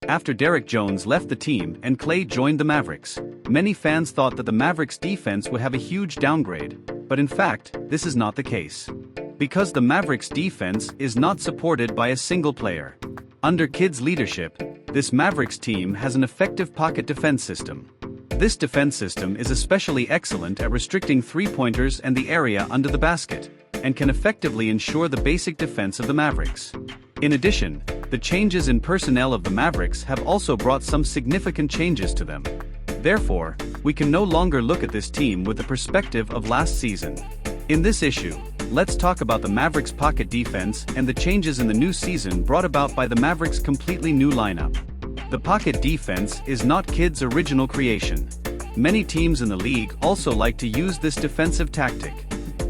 After Derek Jones left the team and Clay joined the Mavericks, many fans thought that the Mavericks defense would have a huge downgrade, but in fact, this is not the case. Because the Mavericks defense is not supported by a single player. Under Kidd's leadership, this Mavericks team has an effective pocket defense system. This defense system is especially excellent at restricting three-pointers and the area under the basket, and can effectively ensure the basic defense of the Mavericks. In addition, the changes in personnel of the Mavericks have also brought some significant changes to them. Therefore, we can no longer look at this team with the perspective of last season. In this issue, let's talk about the Mavericks' pocket defense and the changes in the new season brought about by the Mavericks' completely new lineup. The pocket defense is not Kidd's original creation. Many teams in the league also like to use this defensive tactic,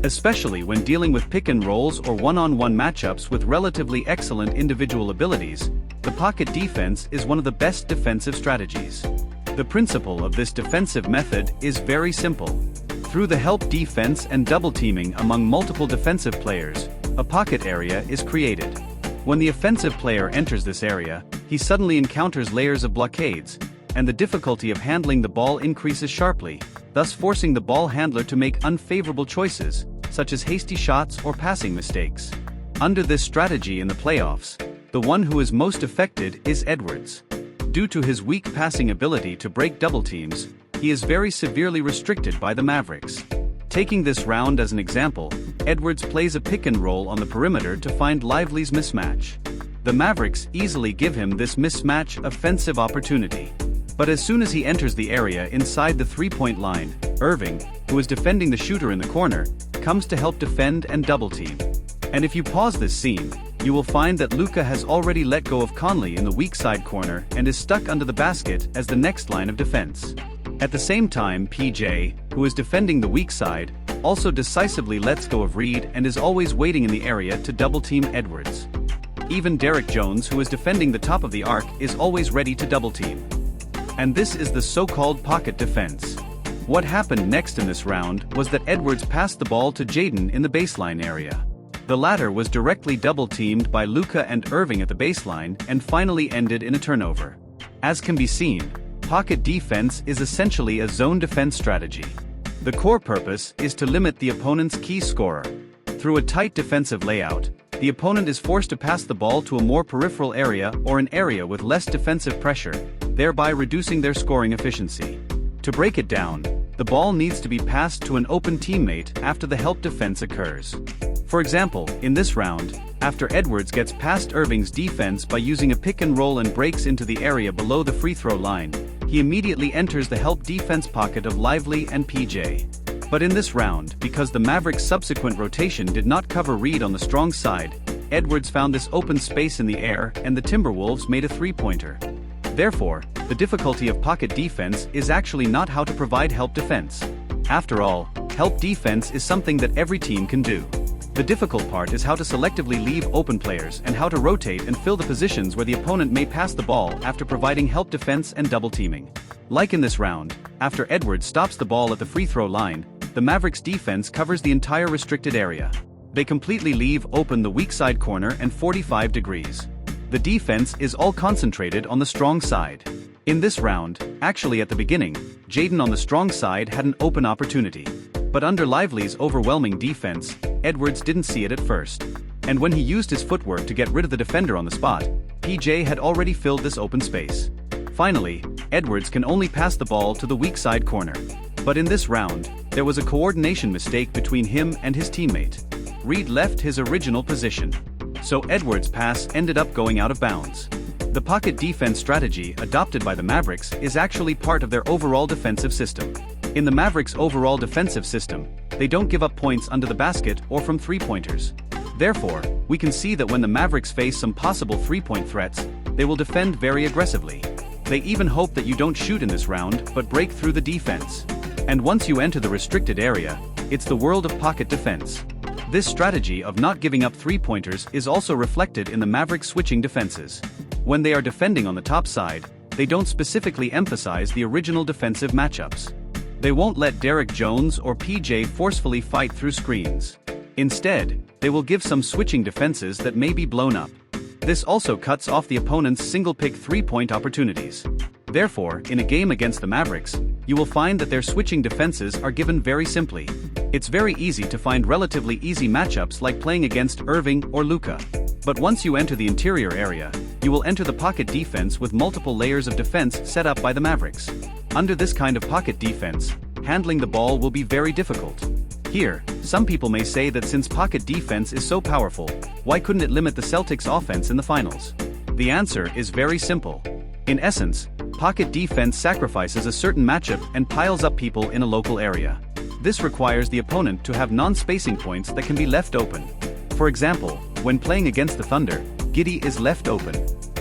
especially when dealing with pick and rolls or one-on-one matchups with relatively excellent individual abilities. The pocket defense is one of the best defensive strategies. The principle of this defensive method is very simple. Through the help defense and double teaming among multiple defensive players, a pocket area is created. When the offensive player enters this area, he suddenly encounters layers of blockades, and the difficulty of handling the ball increases sharply, thus forcing the ball handler to make unfavorable choices, such as hasty shots or passing mistakes. Under this strategy in the playoffs, the one who is most affected is Edwards. Due to his weak passing ability to break double teams, he is very severely restricted by the Mavericks. Taking this round as an example, Edwards plays a pick and roll on the perimeter to find Lively's mismatch. The Mavericks easily give him this mismatch offensive opportunity. But as soon as he enters the area inside the three-point line, Irving, who is defending the shooter in the corner, comes to help defend and double team. And if you pause this scene, you will find that Luka has already let go of Conley in the weak side corner and is stuck under the basket as the next line of defense. At the same time, PJ, who is defending the weak side, also decisively lets go of Reed and is always waiting in the area to double-team Edwards. Even Derek Jones, who is defending the top of the arc, is always ready to double-team. And this is the so-called pocket defense. What happened next in this round was that Edwards passed the ball to Jaden in the baseline area. The latter was directly double-teamed by Luka and Irving at the baseline and finally ended in a turnover. As can be seen, pocket defense is essentially a zone defense strategy. The core purpose is to limit the opponent's key scorer. Through a tight defensive layout, the opponent is forced to pass the ball to a more peripheral area or an area with less defensive pressure, thereby reducing their scoring efficiency. To break it down, the ball needs to be passed to an open teammate after the help defense occurs. For example, in this round, after Edwards gets past Irving's defense by using a pick and roll and breaks into the area below the free throw line, he immediately enters the help defense pocket of Lively and PJ. But in this round, because the Mavericks' subsequent rotation did not cover Reed on the strong side, Edwards found this open space in the air and the Timberwolves made a three-pointer. Therefore, the difficulty of pocket defense is actually not how to provide help defense. After all, help defense is something that every team can do. The difficult part is how to selectively leave open players and how to rotate and fill the positions where the opponent may pass the ball after providing help defense and double teaming. Like in this round, after Edwards stops the ball at the free throw line, the Mavericks defense covers the entire restricted area. They completely leave open the weak side corner and 45 degrees. The defense is all concentrated on the strong side. In this round, actually at the beginning, Jaden on the strong side had an open opportunity. But under Lively's overwhelming defense, Edwards didn't see it at first. And when he used his footwork to get rid of the defender on the spot, PJ had already filled this open space. Finally, Edwards can only pass the ball to the weak side corner. But in this round, there was a coordination mistake between him and his teammate. Reed left his original position. So Edwards' pass ended up going out of bounds. The pocket defense strategy adopted by the Mavericks is actually part of their overall defensive system. In the Mavericks' overall defensive system, they don't give up points under the basket or from three-pointers. Therefore, we can see that when the Mavericks face some possible three-point threats, they will defend very aggressively. They even hope that you don't shoot in this round but break through the defense. And once you enter the restricted area, it's the world of pocket defense. This strategy of not giving up three-pointers is also reflected in the Mavericks' switching defenses. When they are defending on the top side, they don't specifically emphasize the original defensive matchups. They won't let Derek Jones or PJ forcefully fight through screens. Instead, they will give some switching defenses that may be blown up. This also cuts off the opponent's single-pick three-point opportunities. Therefore, in a game against the Mavericks, you will find that their switching defenses are given very simply. It's very easy to find relatively easy matchups like playing against Irving or Luka. But once you enter the interior area, you will enter the pocket defense with multiple layers of defense set up by the Mavericks. Under this kind of pocket defense, handling the ball will be very difficult. Here, some people may say that since pocket defense is so powerful, why couldn't it limit the Celtics' offense in the finals? The answer is very simple. In essence, pocket defense sacrifices a certain matchup and piles up people in a local area. This requires the opponent to have non-spacing points that can be left open. For example, when playing against the Thunder, Giddey is left open.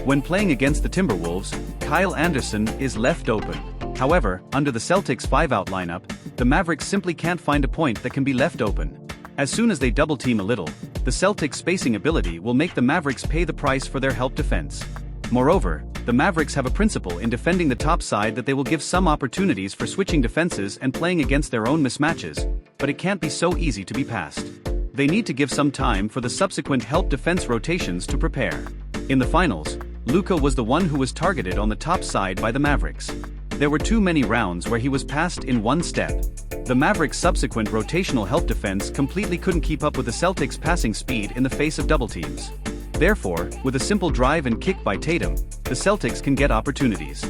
When playing against the Timberwolves, Kyle Anderson is left open. However, under the Celtics' 5-out lineup, the Mavericks simply can't find a point that can be left open. As soon as they double-team a little, the Celtics' spacing ability will make the Mavericks pay the price for their help defense. Moreover, the Mavericks have a principle in defending the top side that they will give some opportunities for switching defenses and playing against their own mismatches, but it can't be so easy to be passed. They need to give some time for the subsequent help defense rotations to prepare. In the finals, Luka was the one who was targeted on the top side by the Mavericks. There were too many rounds where he was passed in one step. The Mavericks' subsequent rotational help defense completely couldn't keep up with the Celtics' passing speed in the face of double teams. Therefore, with a simple drive and kick by Tatum, the Celtics can get opportunities.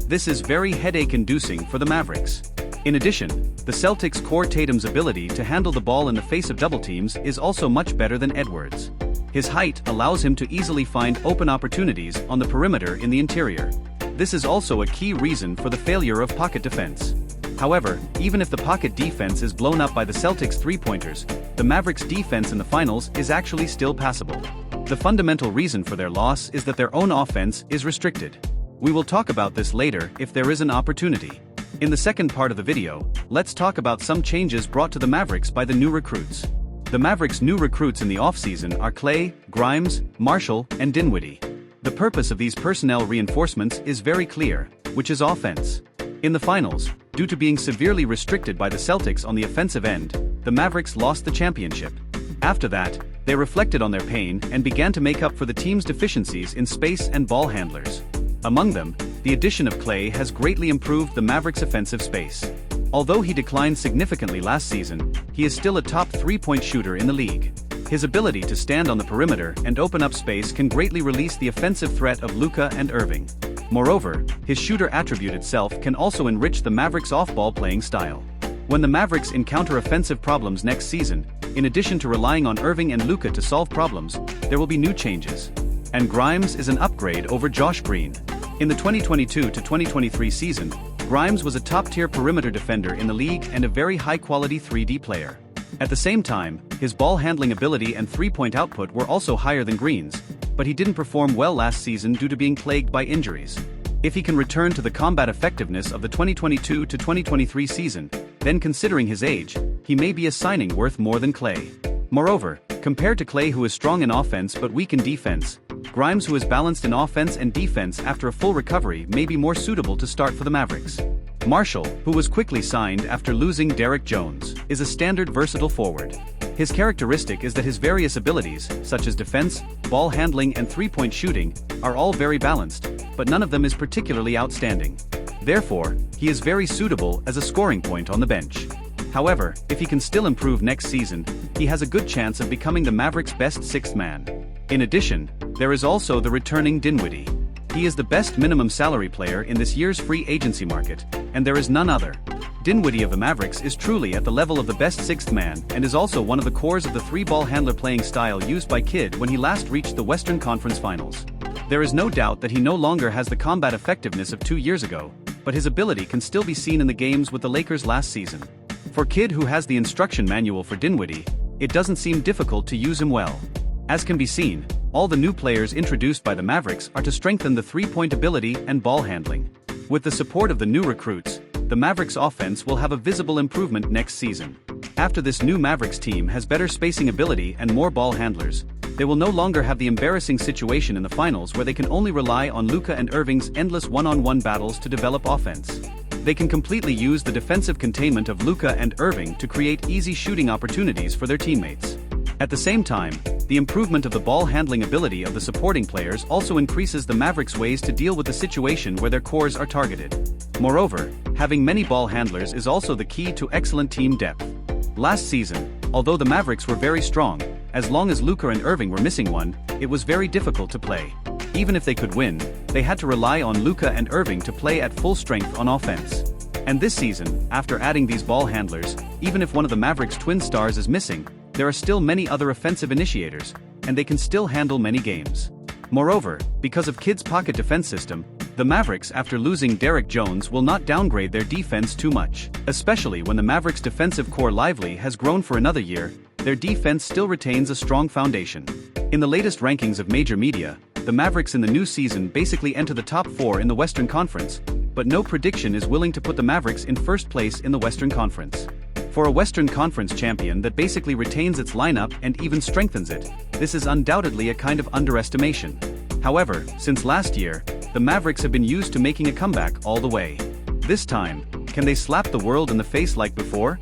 This is very headache-inducing for the Mavericks. In addition, the Celtics' core Tatum's ability to handle the ball in the face of double teams is also much better than Edwards. His height allows him to easily find open opportunities on the perimeter in the interior. This is also a key reason for the failure of pocket defense. However, even if the pocket defense is blown up by the Celtics' three-pointers, the Mavericks' defense in the finals is actually still passable. The fundamental reason for their loss is that their own offense is restricted. We will talk about this later if there is an opportunity. In the second part of the video, let's talk about some changes brought to the Mavericks by the new recruits. The Mavericks' new recruits in the offseason are Klay, Grimes, Marshall, and Dinwiddie. The purpose of these personnel reinforcements is very clear, which is offense. In the finals, due to being severely restricted by the Celtics on the offensive end, the Mavericks lost the championship. After that, they reflected on their pain and began to make up for the team's deficiencies in space and ball handlers. Among them, the addition of Klay has greatly improved the Mavericks' offensive space. Although he declined significantly last season, he is still a top three-point shooter in the league. His ability to stand on the perimeter and open up space can greatly release the offensive threat of Luka and Irving. Moreover, his shooter attribute itself can also enrich the Mavericks' off-ball playing style. When the Mavericks encounter offensive problems next season, in addition to relying on Irving and Luka to solve problems, there will be new changes. And Grimes is an upgrade over Josh Green. In the 2022-2023 season, Grimes was a top-tier perimeter defender in the league and a very high-quality 3D player. At the same time, his ball handling ability and three-point output were also higher than Green's, but he didn't perform well last season due to being plagued by injuries. If he can return to the combat effectiveness of the 2022-2023 season, then considering his age, he may be a signing worth more than Klay. Moreover, compared to Klay, who is strong in offense but weak in defense, Grimes, who is balanced in offense and defense after a full recovery, may be more suitable to start for the Mavericks. Marshall, who was quickly signed after losing Derrick Jones, is a standard versatile forward. His characteristic is that his various abilities, such as defense, ball handling and three-point shooting, are all very balanced, but none of them is particularly outstanding. Therefore, he is very suitable as a scoring point on the bench. However, if he can still improve next season, he has a good chance of becoming the Mavericks' best sixth man. In addition, there is also the returning Dinwiddie. He is the best minimum salary player in this year's free agency market, and there is none other. Dinwiddie of the Mavericks is truly at the level of the best sixth man and is also one of the cores of the three-ball handler playing style used by Kidd when he last reached the Western Conference Finals. There is no doubt that he no longer has the combat effectiveness of 2 years ago, but his ability can still be seen in the games with the Lakers last season. For Kidd, who has the instruction manual for Dinwiddie, it doesn't seem difficult to use him well. As can be seen, all the new players introduced by the Mavericks are to strengthen the three-point ability and ball handling. With the support of the new recruits, the Mavericks offense will have a visible improvement next season. After this new Mavericks team has better spacing ability and more ball handlers, they will no longer have the embarrassing situation in the finals where they can only rely on Luka and Irving's endless one-on-one battles to develop offense. They can completely use the defensive containment of Luka and Irving to create easy shooting opportunities for their teammates. At the same time, the improvement of the ball handling ability of the supporting players also increases the Mavericks' ways to deal with the situation where their cores are targeted. Moreover, having many ball handlers is also the key to excellent team depth. Last season, although the Mavericks were very strong, as long as Luka and Irving were missing one, it was very difficult to play. Even if they could win, they had to rely on Luka and Irving to play at full strength on offense. And this season, after adding these ball handlers, even if one of the Mavericks' twin stars is missing, there are still many other offensive initiators, and they can still handle many games. Moreover, because of Kidd's pocket defense system, the Mavericks, after losing Derrick Jones, will not downgrade their defense too much. Especially when the Mavericks' defensive core Lively has grown for another year, their defense still retains a strong foundation. In the latest rankings of major media, the Mavericks in the new season basically enter the top 4 in the Western Conference, but no prediction is willing to put the Mavericks in first place in the Western Conference. For a Western Conference champion that basically retains its lineup and even strengthens it, this is undoubtedly a kind of underestimation. However, since last year, the Mavericks have been used to making a comeback all the way. This time, can they slap the world in the face like before?